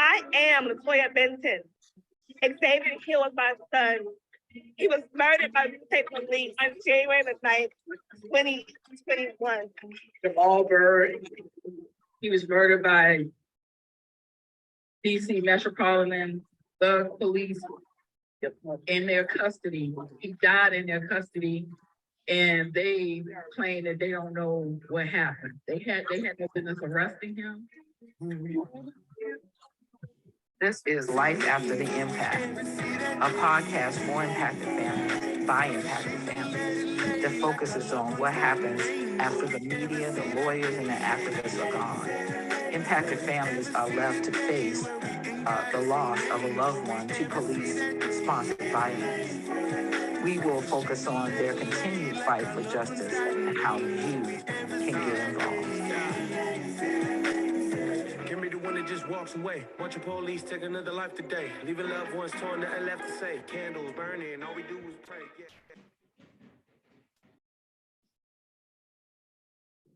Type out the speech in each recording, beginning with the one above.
I am LaToya Benton. Xavier Hill was my son. He was murdered by the state police on January the 9th, 2021. Jamal Byrd, he was murdered by DC Metropolitan Thug Police in their custody. He died in their custody, and they claim that they don't know what happened. They had no business arresting him. This is Life After the Impact, a podcast for impacted families by impacted families that focuses on what happens after the media, the lawyers, and the activists are gone. Impacted families are left to face the loss of a loved one to police-sponsored violence. We will focus on their continued fight for justice and how you can get involved. Just walks away. Watch a police take another life today. Leaving loved ones torn, nothing left to say. Candles burning, all we do is pray.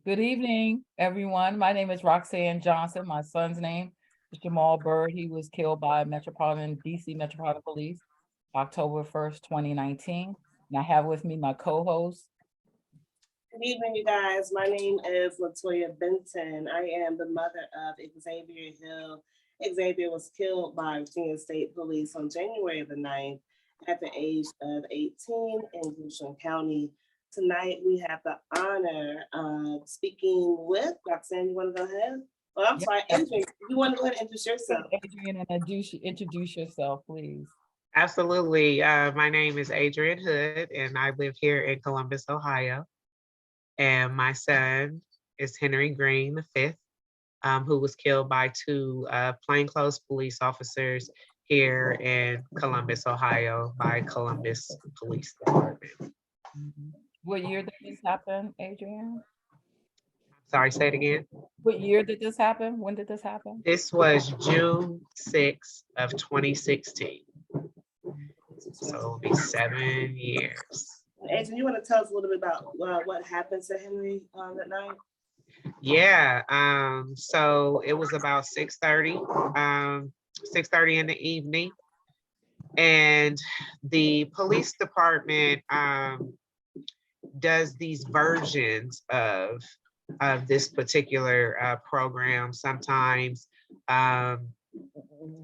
Good evening, everyone. My name is Roxane Johnson. My son's name is Jamal Byrd. He was killed by DC Metropolitan Police, October 1st, 2019. And I have with me my co-host. Good evening, you guys. My name is LaToya Benton. I am the mother of Xavier Hill. Xavier was killed by Virginia State Police on January the 9th at the age of 18 in Gresham County. Tonight, we have the honor of speaking with Roxane. You want to go ahead? Oh, I'm sorry, Adrienne. You want to go ahead and introduce yourself? Adrienne, and introduce yourself, please. Absolutely. My name is Adrienne Hood, and I live here in Columbus, Ohio. And my son is Henry Green V, who was killed by two plainclothes police officers here in Columbus, Ohio, by Columbus Police Department. What year did this happen, Adrienne? Sorry, say it again. What year did this happen? When did this happen? This was June 6th of 2016. So it'll be 7 years. Adrienne, you want to tell us a little bit about what happened to Henry that night? Yeah, so it was about 6:30 in the evening. And the police department does these versions of this particular program, sometimes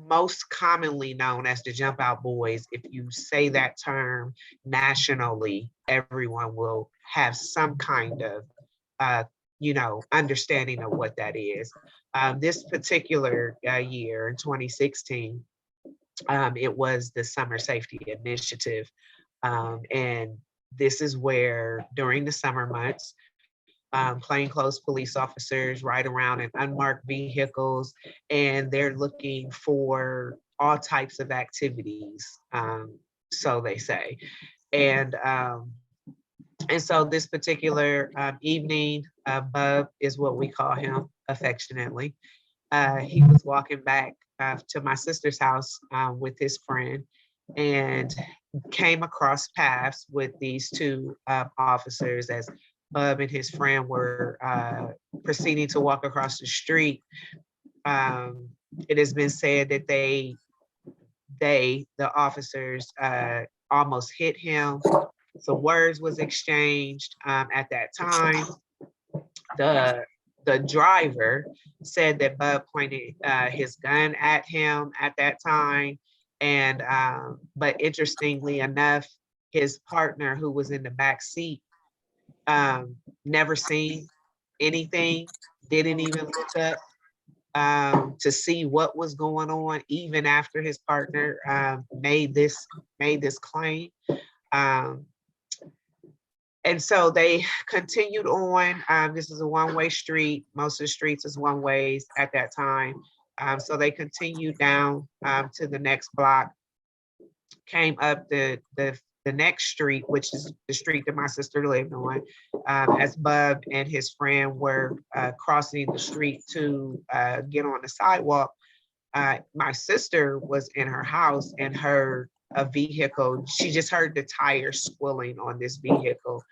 most commonly known as the Jump Out Boys. If you say that term nationally, everyone will have some kind of, understanding of what that is. This particular year in 2016, it was the Summer Safety Initiative. And this is where during the summer months, plainclothes police officers ride around in unmarked vehicles, and they're looking for all types of activities, so they say. And so this particular evening, Bub is what we call him affectionately. He was walking back to my sister's house with his friend, and came across paths with these two officers as Bub and his friend were proceeding to walk across the street. It has been said that the officers almost hit him. Some words was exchanged at that time. The driver said that Bub pointed his gun at him at that time. And but interestingly enough, his partner, who was in the back seat, never seen anything, didn't even look up to see what was going on, even after his partner made this claim. And so they continued on. This is a one-way street. Most of the streets is one ways at that time. So they continued down to the next block, came up the next street, which is the street that my sister lived on, as Bub and his friend were crossing the street to get on the sidewalk. My sister was in her house and heard a vehicle. She just heard the tires squealing on this vehicle.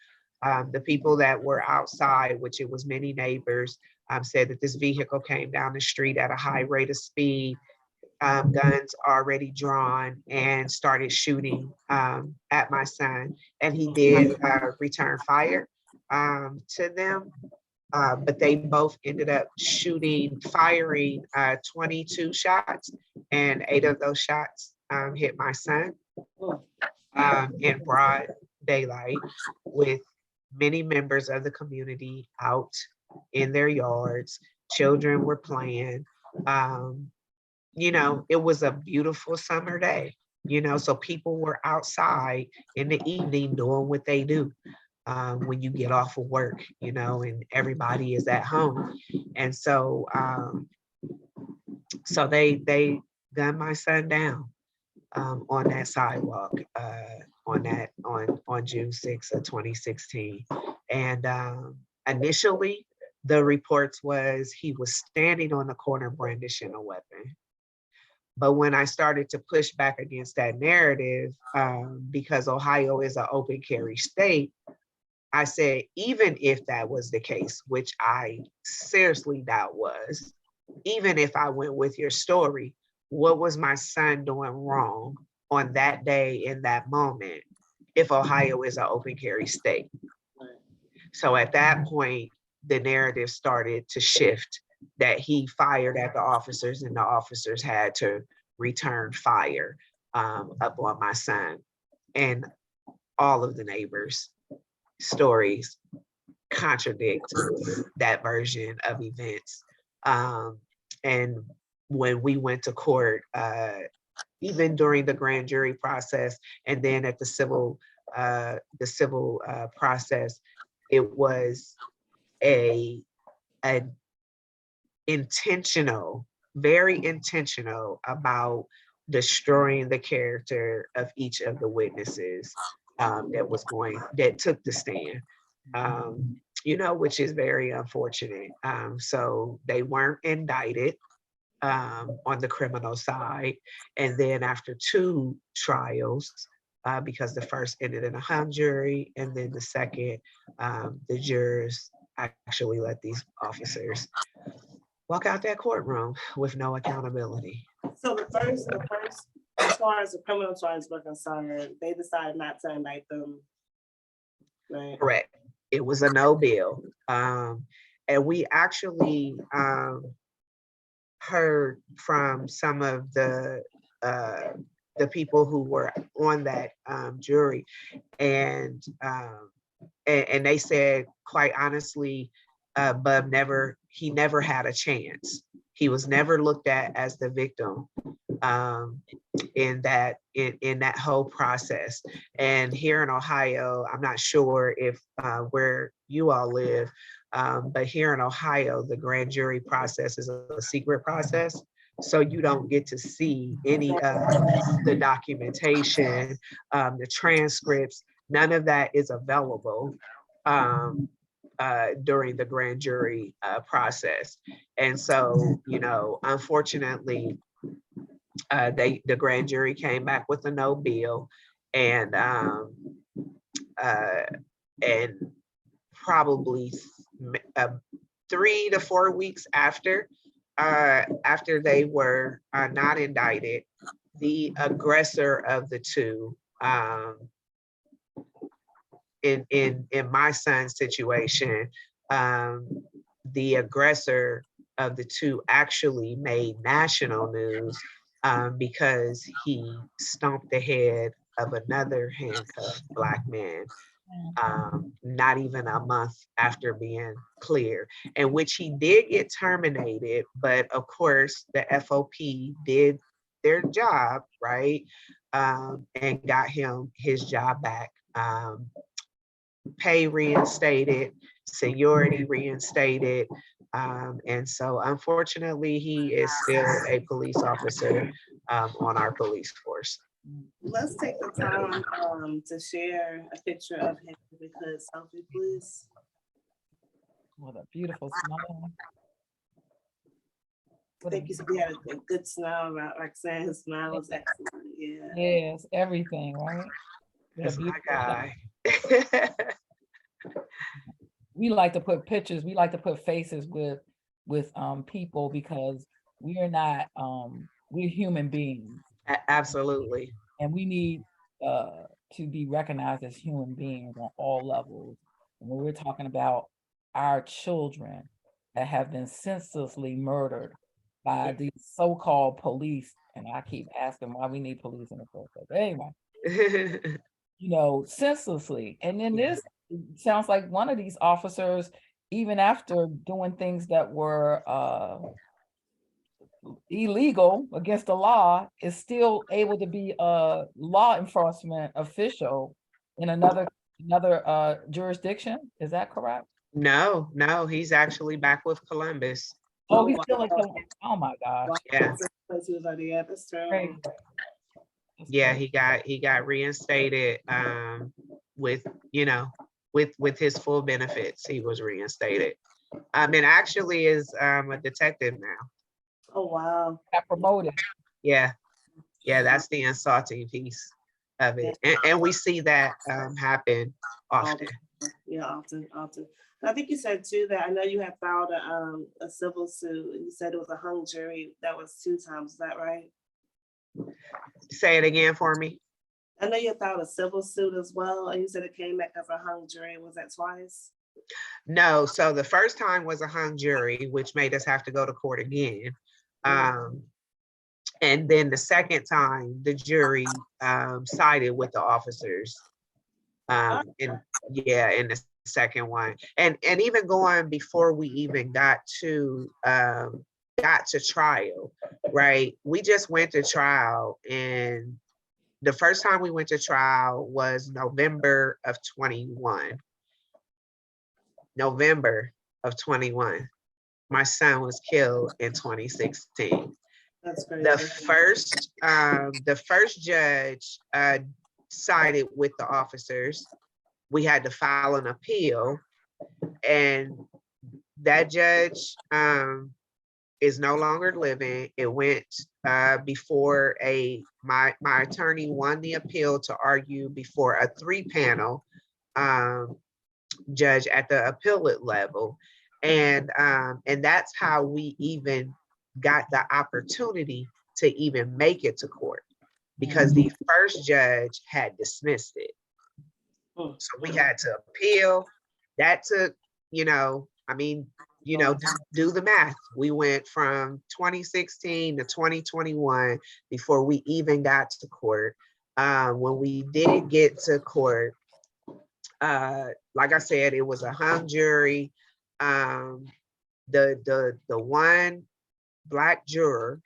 The people that were outside, which it was many neighbors, said that this vehicle came down the street at a high rate of speed. guns already drawn and started shooting at my son. And he did return fire to them. But they both ended up firing 22 shots, and 8 of those shots hit my son in broad daylight, with many members of the community out in their yards. Children were playing. You know, it was a beautiful summer day, you know, so people were outside in the evening doing what they do when you get off of work, you know, and everybody is at home. And so they gunned my son down on that sidewalk on June 6th of 2016. And initially the reports was he was standing on the corner brandishing a weapon. But when I started to push back against that narrative, because Ohio is an open carry state, I said, even if that was the case, which I seriously doubt was, even if I went with your story, what was my son doing wrong on that day in that moment if Ohio is an open carry state? So at that point, the narrative started to shift, that he fired at the officers and the officers had to return fire up on my son. And all of the neighbors' stories contradict that version of events. And when we went to court, even during the grand jury process, and then at the civil process, it was a intentional, very intentional about destroying the character of each of the witnesses that took the stand, you know, which is very unfortunate. So they weren't indicted on the criminal side. And then after 2 trials, because the first ended in a hung jury, and then the second, the jurors actually let these officers walk out that courtroom with no accountability. So the first, as far as the criminal charges were concerned, they decided not to indict them, right? Correct. It was a no bill. And we actually heard from some of the people who were on that jury, and they said, quite honestly, Bub he never had a chance. He was never looked at as the victim in that whole process. And here in Ohio, I'm not sure if where you all live, but here in Ohio, the grand jury process is a secret process. So you don't get to see any of the documentation, the transcripts, none of that is available during the grand jury process. And so, you know, unfortunately, the grand jury came back with a no bill, and probably 3 to 4 weeks after they were not indicted, the aggressor of the 2, in my son's situation, the aggressor of the 2 actually made national news because he stomped the head of another handcuffed Black man, not even a month after being clear, in which he did get terminated. But of course, the FOP did their job, right? And got him his job back. Pay reinstated, seniority reinstated. And so unfortunately, he is still a police officer on our police force. Let's take the time to share a picture of him, because selfie, please. What a beautiful smile. I think you said he had a good smile, Roxanne. His smile was excellent. Yeah. Yes, everything, right? That's my guy. We like to put pictures, we like to put faces with people, because we are not we're human beings, Absolutely. and we need to be recognized as human beings on all levels. And when we're talking about our children that have been senselessly murdered by these so-called police, and I keep asking why we need police in the first place. But anyway, senselessly. And then this sounds like one of these officers, even after doing things that were illegal against the law, is still able to be a law enforcement official in another jurisdiction. Is that correct? No, he's actually back with Columbus. Oh, he's still in Columbus. Oh my gosh. Yeah. He was already at this Crazy. term. Yeah, he got reinstated with, with his full benefits. He was reinstated. And actually is a detective now. Oh, wow. Got promoted. Yeah, that's the insulting piece of it. And we see that happen often. Yeah, often. I think you said too that I know you had filed a civil suit, and you said it was a hung jury. That was 2 times. Is that right? Say it again for me. I know you filed a civil suit as well, and you said it came back as a hung jury. Was that twice? No, so the first time was a hung jury, which made us have to go to court again. And then the second time, the jury sided with the officers. In the second one, and even going before we even got to trial, right? We just went to trial, and the first time we went to trial was November of 21. My son was killed in 2016. That's crazy. The first judge sided with the officers. We had to file an appeal, and that judge is no longer living. It went before my attorney won the appeal to argue before a 3-panel judge at the appellate level. And that's how we even got the opportunity to even make it to court, because the first judge had dismissed it. So we had to appeal. That took, do the math. We went from 2016 to 2021 before we even got to court. When we did get to court, like I said, it was a hung jury. The one Black juror,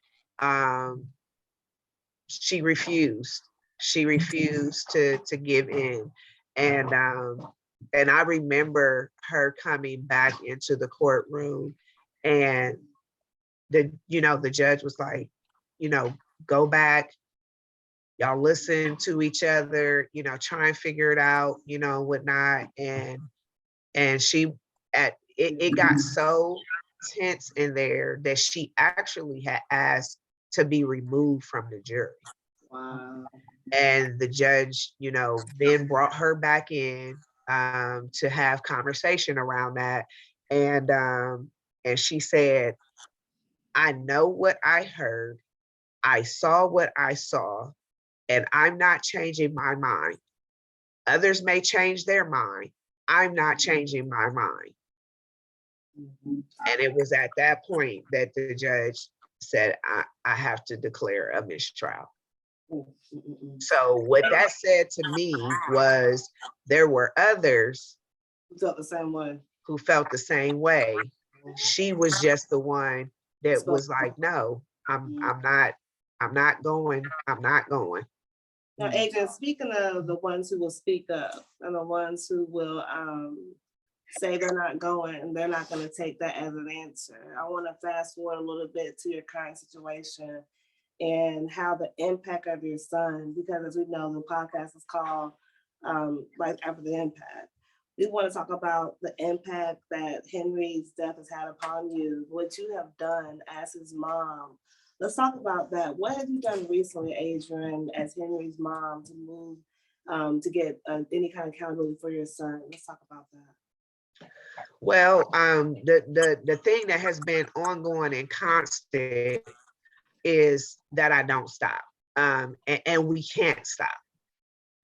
she refused to give in. And I remember her coming back into the courtroom, and the judge was like, go back, y'all listen to each other, try and figure it out, whatnot. And it got so tense in there that she actually had asked to be removed from the jury. Wow. And the judge, then brought her back in to have conversation around that. And she said, I know what I heard. I saw what I saw, and I'm not changing my mind. Others may change their mind. I'm not changing my mind. And it was at that point that the judge said, I have to declare a mistrial. So what that said to me was there were others who felt the same way. She was just the one that was like, no, I'm not going. Now, Adrienne, speaking of the ones who will speak up and the ones who will say they're not going and they're not going to take that as an answer, I want to fast forward a little bit to your current situation and how the impact of your son, because as we know, the podcast is called Life After the Impact. We want to talk about the impact that Henry's death has had upon you, what you have done as his mom. Let's talk about that. What have you done recently, Adrienne, as Henry's mom to move to get any kind of accountability for your son? Let's talk about that. Well, the thing that has been ongoing and constant is that I don't stop. And we can't stop.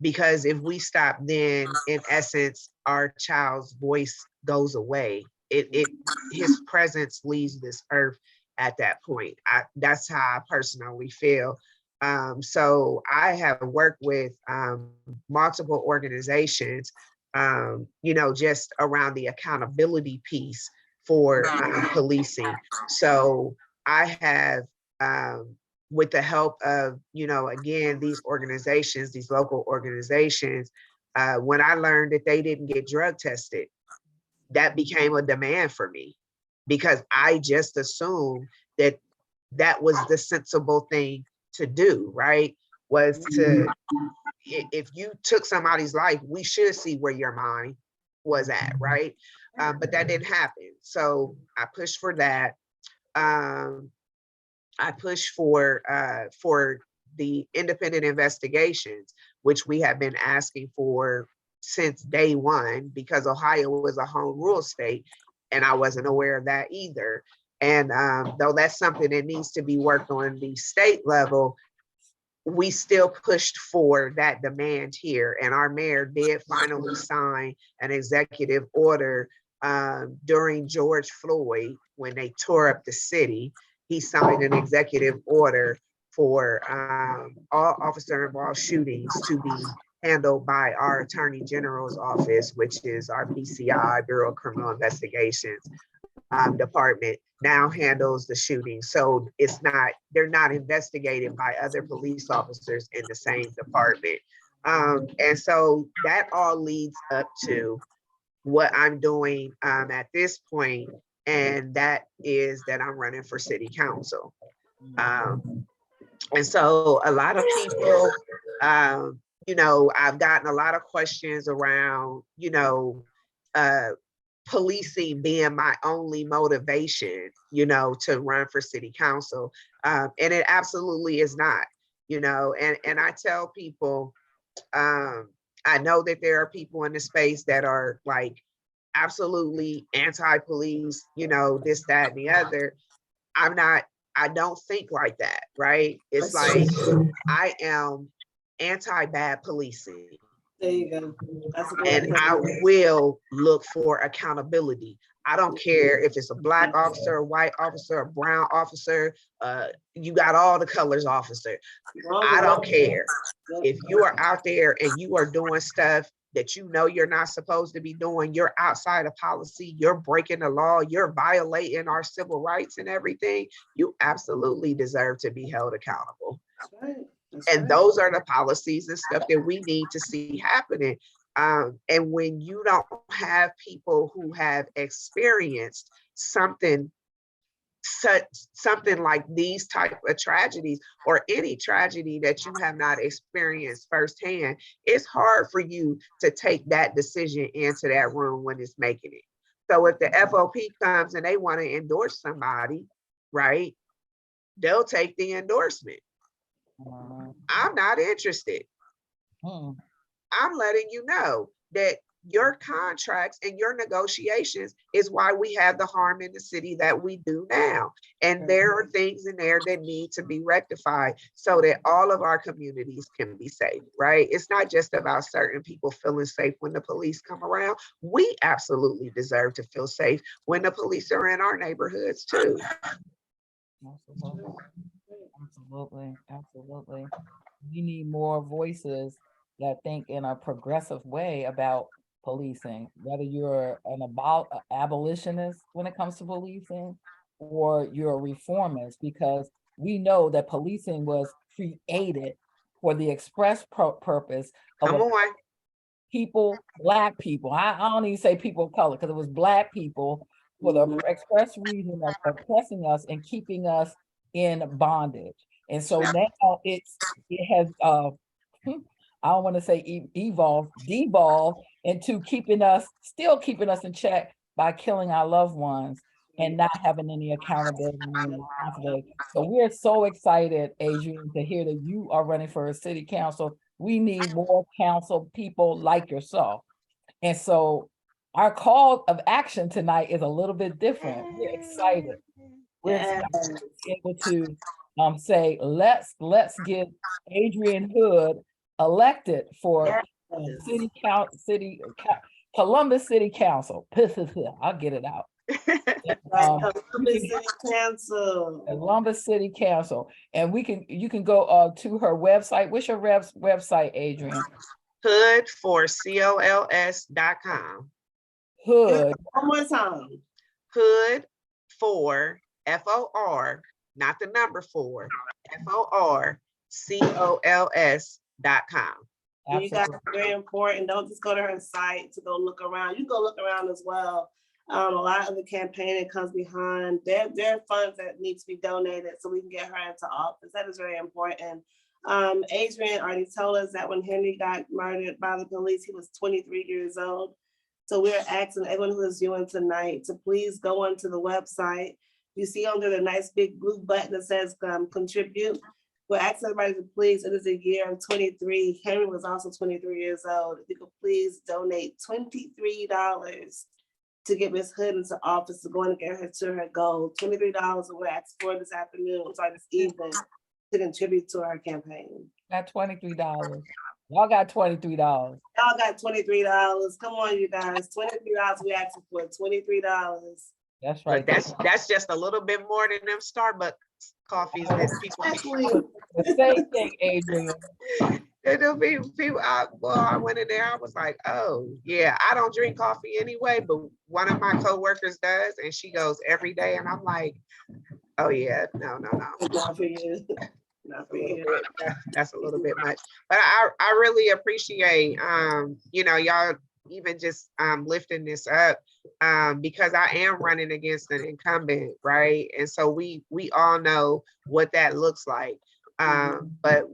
Because if we stop, then in essence, our child's voice goes away. His presence leaves this earth at that point. That's how I personally feel. So I have worked with multiple organizations, just around the accountability piece for policing. So I have, with the help of, again, these organizations, these local organizations, when I learned that they didn't get drug tested, that became a demand for me, because I just assumed that that was the sensible thing to do, right? Was to, if you took somebody's life, we should see where your mind was at, right? But that didn't happen. So I pushed for that. I push for the independent investigations, which we have been asking for since day one, because Ohio was a home rule state, and I wasn't aware of that either. And though that's something that needs to be worked on the state level, we still pushed for that demand here. And our mayor did finally sign an executive order during George Floyd, when they tore up the city. He signed an executive order for all officer-involved shootings to be handled by our Attorney General's office, which is our BCI, Bureau of Criminal Investigations department, now handles the shooting. So they're not investigated by other police officers in the same department. And so that all leads up to what I'm doing at this point, and that is that I'm running for city council. And so a lot of people, I've gotten a lot of questions around, policing being my only motivation, to run for city council. And it absolutely is not, and I tell people, I know that there are people in the space that are like absolutely anti-police, this, that, and the other. I don't think like that, right? It's like, I am anti-bad policing. There you go. And I will look for accountability. I don't care if it's a Black officer, a white officer, a brown officer, you got all the colors officer. I don't care. If you are out there and you are doing stuff that you're not supposed to be doing, you're outside of policy, you're breaking the law, you're violating our civil rights and everything, you absolutely deserve to be held accountable. And those are the policies and stuff that we need to see happening. And when you don't have people who have experienced something like these type of tragedies, or any tragedy that you have not experienced firsthand, it's hard for you to take that decision into that room when it's making it. So if the FOP comes and they want to endorse somebody, right, they'll take the endorsement. I'm not interested. I'm letting you know that your contracts and your negotiations is why we have the harm in the city that we do now. And there are things in there that need to be rectified so that all of our communities can be safe, right? It's not just about certain people feeling safe when the police come around. We absolutely deserve to feel safe when the police are in our neighborhoods too. Absolutely. We need more voices that think in a progressive way about policing, whether you're an abolitionist when it comes to policing, or you're a reformist, because we know that policing was created for the express purpose of people, Black people. I don't even say people of color, because it was Black people, for the express reason of oppressing us and keeping us in bondage. And so now it has I don't want to say devolved into still keeping us in check by killing our loved ones and not having any accountability and responsibility. So we're so excited, Adrienne, to hear that you are running for a city council. We need more council people like yourself. And so our call of action tonight is a little bit different. We're excited. We're excited to be able to say, let's get Adrienne Hood elected for Columbus City Council. I'll get it out. Columbus City Council. Columbus City Council. And you can go to her website. What's your website, Adrienne? Hood4cols.com. Hood. One more time. Hood for FOR, not the number 4, FORCOLS.com. You guys are very important. Don't just go to her site to go look around. You go look around as well. A lot of the campaign that comes behind, there are funds that need to be donated so we can get her into office. That is very important. Adrienne already told us that when Henry got murdered by the police, he was 23 years old. So we're asking everyone who is viewing tonight to please go onto the website. You see under the nice big blue button that says contribute. We're asking everybody to please, it is a year of 23. Henry was also 23 years old. If you could please donate $23 to get Ms. Hood into office to go and get her to her goal. $23 we're asking for this evening to contribute to our campaign. Got $23. Y'all got $23. Y'all got $23. Come on, you guys. $23 we asking for. $23. That's right. But that's just a little bit more than them Starbucks coffees that people. The same thing, Adrienne. There'll be people. I went in there. I was like, oh yeah, I don't drink coffee anyway, but one of my coworkers does, and she goes every day, and I'm like, oh yeah, no. Not for you. Not for you. That's a little bit much, but I really appreciate y'all even just lifting this up because I am running against an incumbent, right? And so we all know what that looks like, but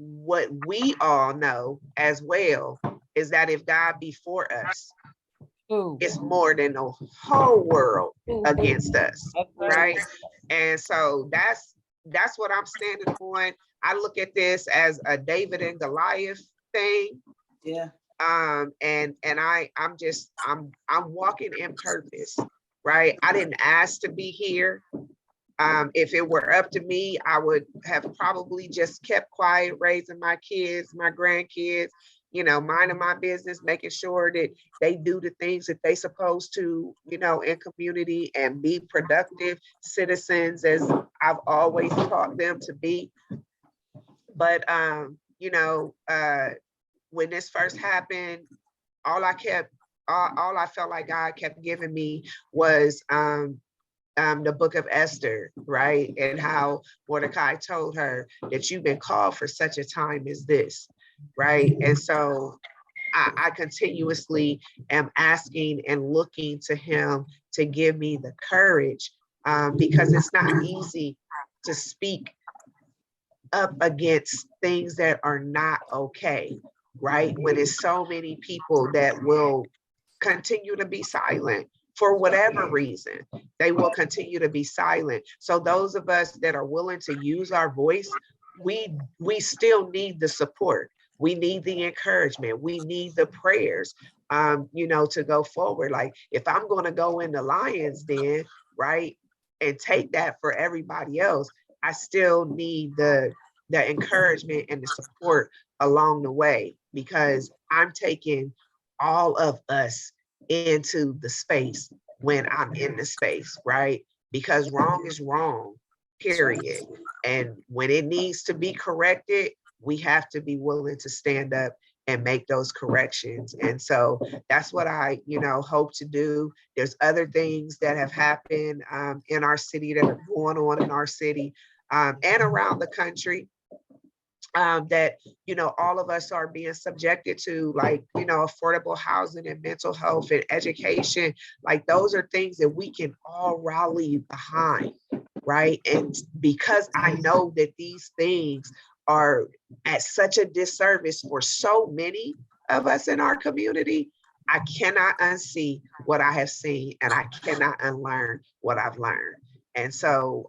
what we all know as well is that if God be for us, it's more than the whole world against us, right? And so that's what I'm standing on. I look at this as a David and Goliath thing. Yeah. I'm walking in purpose, right? I didn't ask to be here. If it were up to me, I would have probably just kept quiet, raising my kids, my grandkids, minding my business, making sure that they do the things that they supposed to, in community and be productive citizens as I've always taught them to be. But, when this first happened, all I felt like God kept giving me was the book of Esther, right? And how Mordecai told her that you've been called for such a time as this, right? And so I continuously am asking and looking to him to give me the courage because it's not easy to speak up against things that are not okay, right? When there's so many people that will continue to be silent for whatever reason, they will continue to be silent. So those of us that are willing to use our voice, we still need the support. We need the encouragement. We need the prayers, to go forward. Like if I'm going to go in the lion's den, right, and take that for everybody else, I still need the encouragement and the support along the way, because I'm taking all of us into the space when I'm in the space, right? Because wrong is wrong, period. And when it needs to be corrected, we have to be willing to stand up and make those corrections. And so that's what I, hope to do. There's other things that have happened in our city that are going on in our city and around the country. That, all of us are being subjected to, like, affordable housing and mental health and education. Like those are things that we can all rally behind, right? And because I know that these things are at such a disservice for so many of us in our community, I cannot unsee what I have seen, and I cannot unlearn what I've learned. And so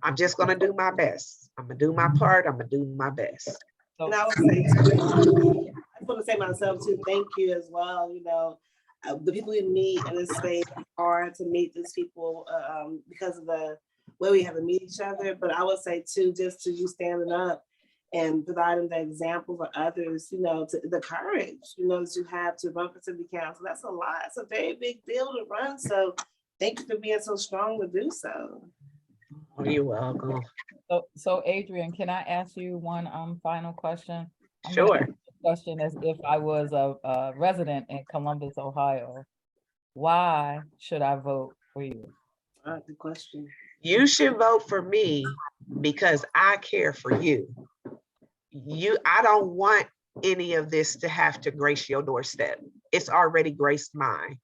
I'm just going to do my best. I'm going to do my part. I'm going to do my best. And I would say, I just want to say myself too, thank you as well. The people we meet in this space are hard to meet these people because of the where we have to meet each other. But I would say too, just to you standing up and providing the example for others, you know, to the courage, you know, that you have to run for city council. That's a lot. It's a very big deal to run. So thank you for being so strong to do so. Oh, you're welcome. So Adrienne, can I ask you one final question? I'm gonna Sure. ask the question as if I was a resident in Columbus, Ohio. Why should I vote for you? Good question. You should vote for me because I care for you. I don't want any of this to have to grace your doorstep. It's already graced mine.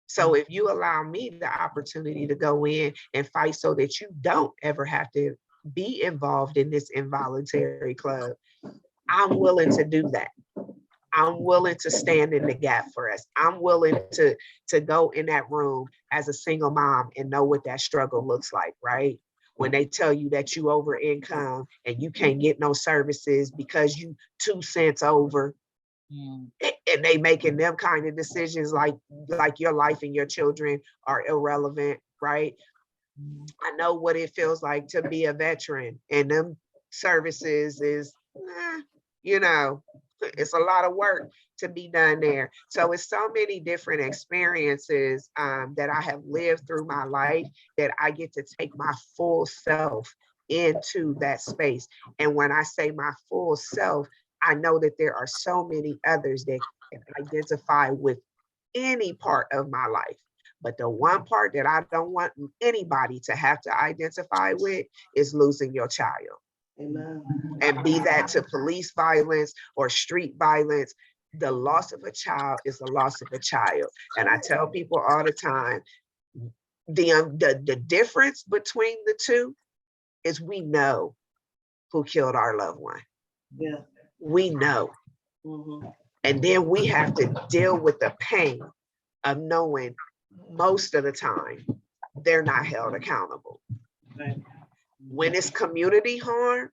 So if you allow me the opportunity to go in and fight so that you don't ever have to be involved in this involuntary club, I'm willing to do that. I'm willing to stand in the gap for us. I'm willing to go in that room as a single mom and know what that struggle looks like, right? When they tell you that you over income and you can't get no services because you 2 cents over, and they making them kind of decisions like your life and your children are irrelevant, right? I know what it feels like to be a veteran, and them services is, you know, it's a lot of work to be done there. So it's so many different experiences that I have lived through my life that I get to take my full self into that space. And when I say my full self, I know that there are so many others that can identify with any part of my life. But the one part that I don't want anybody to have to identify with is losing your child. Amen. And be that to police violence or street violence, the loss of a child is the loss of a child. And I tell people all the time, the difference between the two is we know who killed our loved one. Yeah. We know. Mm-hmm. And then we have to deal with the pain of knowing most of the time they're not held accountable. Right. When it's community harm,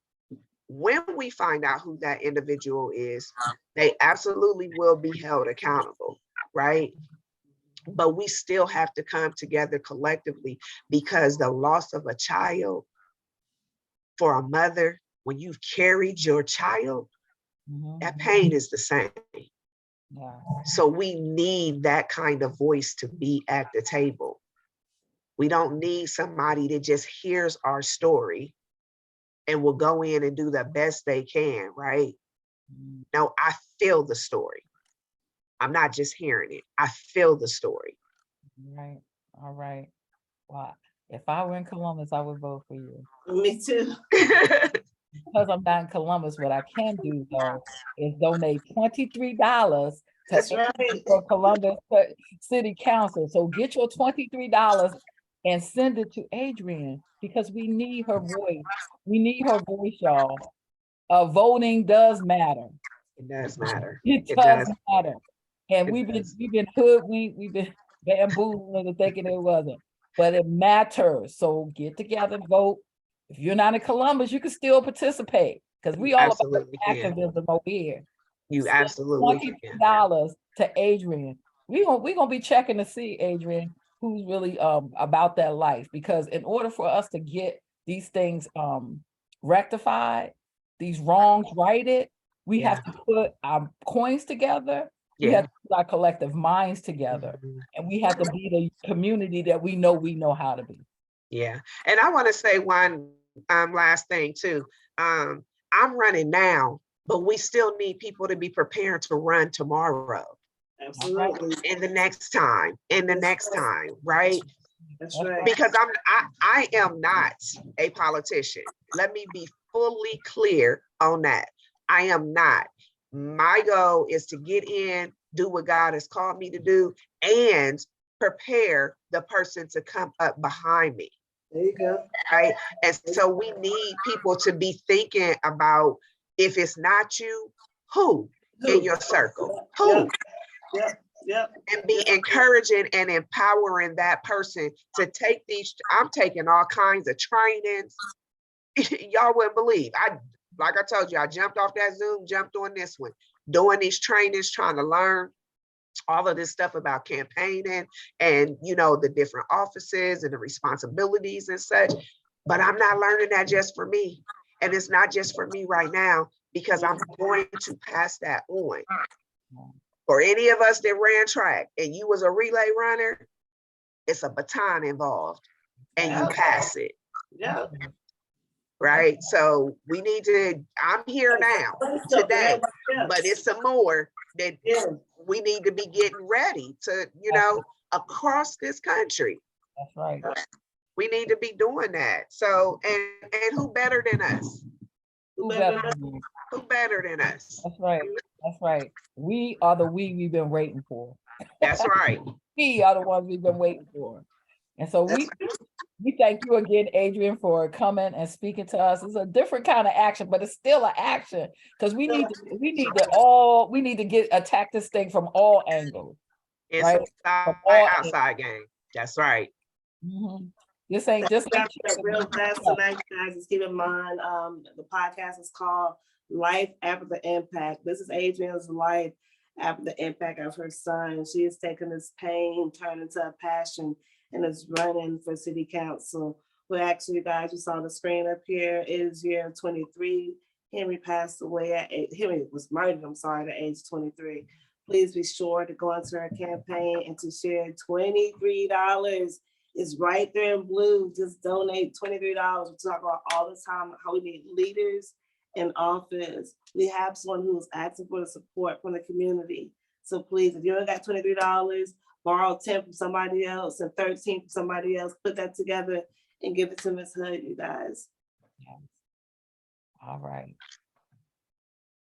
when we find out who that individual is, they absolutely will be held accountable, right? But we still have to come together collectively, because the loss of a child for a mother, when you've carried your child, that pain is the same. Yeah. So we need that kind of voice to be at the table. We don't need somebody that just hears our story and will go in and do the best they can, right? No, I feel the story. I'm not just hearing it. I feel the story. Right. All right. Well, if I were in Columbus, I would vote for you. Me too. Because I'm not in Columbus, what I can do though is donate $23 That's to right. for Columbus City Council. So get your $23 and send it to Adrienne, because we need her voice. We need her voice, y'all. Voting does matter. It does matter. It It does does. matter. And It we've does. been hoodwinked, we've been bamboozled into thinking it wasn't. But it matters. So get together, vote. If you're not in Columbus, you can still participate, because we all about Absolutely can. activism over here. You Send absolutely can. $20 to Adrienne. We're gonna be checking to see, Adrienne, who's really about that life, because in order for us to get these things rectified, these wrongs righted, we have to put our coins together. We have to put our collective minds together, and we have to be the community that we know how to be. Yeah. And I want to say one last thing too. I'm running now, but we still need people to be prepared to run tomorrow. Absolutely. And the next time, and the next time, right? That's right. Because I am not a politician. Let me be fully clear on that. I am not. My goal is to get in, do what God has called me to do, and prepare the person to come up behind me. There you go. Right. And so we need people to be thinking about, if it's not you, who in your circle? Who? Yep. And be encouraging and empowering that person to take these. I'm taking all kinds of trainings. Y'all wouldn't believe. Like I told you, I jumped off that Zoom, jumped on this one, doing these trainings, trying to learn all of this stuff about campaigning and, you know, the different offices and the responsibilities and such. But I'm not learning that just for me. And it's not just for me right now, because I'm going to pass that on. For any of us that ran track and you was a relay runner, it's a baton involved and you pass it. Yeah. Right? So we need to, I'm here now today, but it's some more that we need to be getting ready to, you know, across this country. That's right. We need to be doing that. So, and who better than us? Who better than you? Who better than us? That's right. That's right. We are the we've been waiting for. That's right. We are the ones we've been waiting for. And so we thank you again, Adrienne, for coming and speaking to us. It's a different kind of action, but it's still an action, because we need to attack this thing from all angles. It's right? outside game. That's right. Mm-hmm. This ain't just real fast tonight, guys. Just keep in mind, the podcast is called Life After the Impact. This is Adrienne's life after the impact of her son. She has taken this pain, turned into a passion, and is running for city council. Well, actually, you guys, you saw the screen up here. It is year 23. Henry passed away Henry was murdered, at the age 23. Please be sure to go into her campaign and to share $23. It's right there in blue. Just donate $23. We talk about all the time how we need leaders in office. We have someone who's asking for the support from the community. So please, if you only got $23, borrow 10 from somebody else and 13 from somebody else. Put that together and give it to Ms. Hood, you guys. Yes. All right.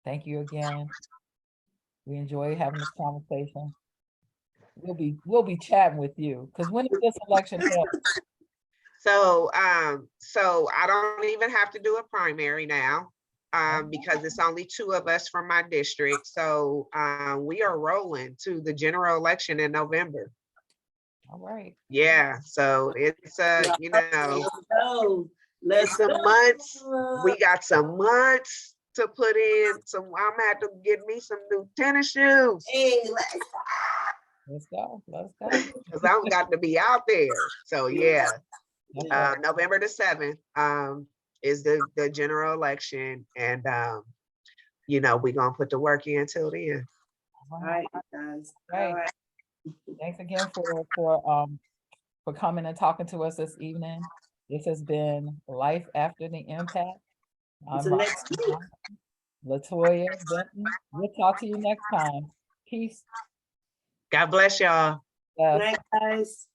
Thank you again. We enjoy having this conversation. We'll be chatting with you, because when is this election held? So I don't even have to do a primary now, because it's only 2 of us from my district. So we are rolling to the general election in November. All right. Yeah. So it's you know, let's some months. We got some months to put in. So I'm gonna have to get me some new tennis shoes. Hey, let's go. Because I'm got to be out there. So yeah. November the 7th is the general election, and you know, we're gonna put the work in until then. All right, guys. All right. Thanks again for coming and talking to us this evening. This has been Life After the Impact. Until next week. LaToya Benton. We'll talk to you next time. Peace. God bless y'all. Good night, guys.